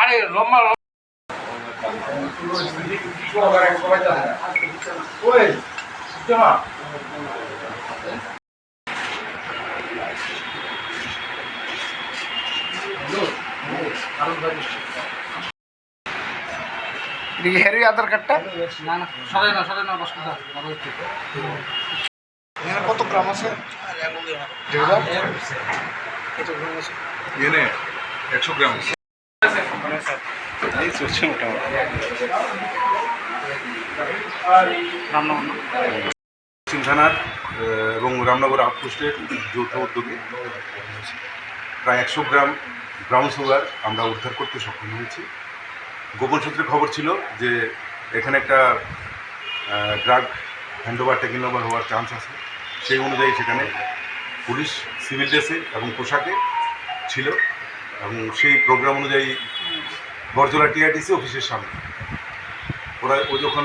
আরে লম্বা হেরি আধার কার্ডটা না না সরে না বস এখানে কত গ্রাম আছে? 100 গ্রাম এই চলছে মোটামুটি পশ্চিম থানার এবং রামনগর আউটপোস্টের যৌথ উদ্যোগে প্রায় 100 গ্রাম ব্রাউন সুগার আমরা উদ্ধার করতে সক্ষম হয়েছি। গোপন সূত্রে খবর ছিল যে এখানে একটা ড্রাগ হ্যান্ডওভার টেকিং ওভার হওয়ার চান্স আছে। সেই অনুযায়ী সেখানে পুলিশ সিভিল ড্রেসে এবং পোশাকে ছিল এবং সেই প্রোগ্রাম অনুযায়ী বরজলা টিআরটিসি অফিসের সামনে ও যখন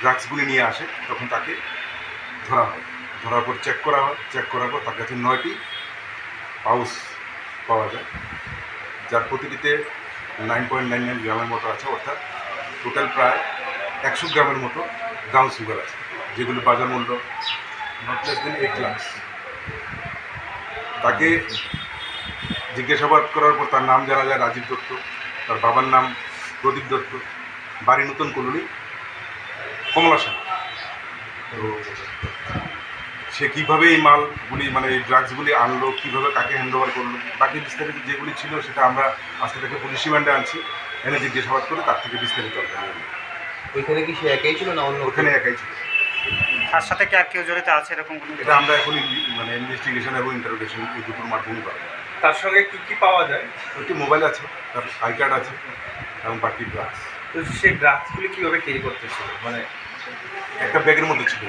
ড্রাগসগুলি নিয়ে আসে তখন তাকে ধরা হয়। ধরার পর চেক করা হয়। চেক করার পর তার কাছে 9টি পাউচ পাওয়া যায়, যার প্রতিটিতে 9.99 গ্রামের মতো আছে, অর্থাৎ টোটাল প্রায় 100 গ্রামের মতো ব্রাউন সুগার আছে, যেগুলি বাজার মূল্য নট লেস দেন 8 লাখ। তাকে জিজ্ঞাসাবাদ করার পর তার নাম জানা যায় রাজীব দত্ত, তার বাবার নাম প্রদীপ দত্ত, বাড়ি নতুন কলোনি কমলাশা। তো সে কীভাবে এই মালগুলি মানে এই ড্রাগসগুলি আনলো, কীভাবে কাকে হ্যান্ডওভার করলো, বাকি বিস্তারিত যেগুলি ছিল সেটা আমরা আজকে থেকে পুলিশ রিমান্ডে আনছি, এনে জিজ্ঞাসাবাদ করে তার থেকে বিস্তারিত ওইখানে কি সে একাই ছিল না অন্য? ওখানে একাই ছিল। তার সাথে কি আর কেউ জড়িত আছে এরকম কোনো? এটা আমরা এখন মানে ইনভেস্টিগেশন এবং ইন্টারোগেশন এই দুটোর মাধ্যমে পাবো। তার সঙ্গে কী কী পাওয়া যায়? একটি মোবাইল আছে, তার আই কার্ড আছে এবং বাকি ড্রাগস। তো সেই ড্রাগসগুলি কীভাবে ক্যারি করতেছিল, মানে একটা ব্যাগের মধ্যে ছিল।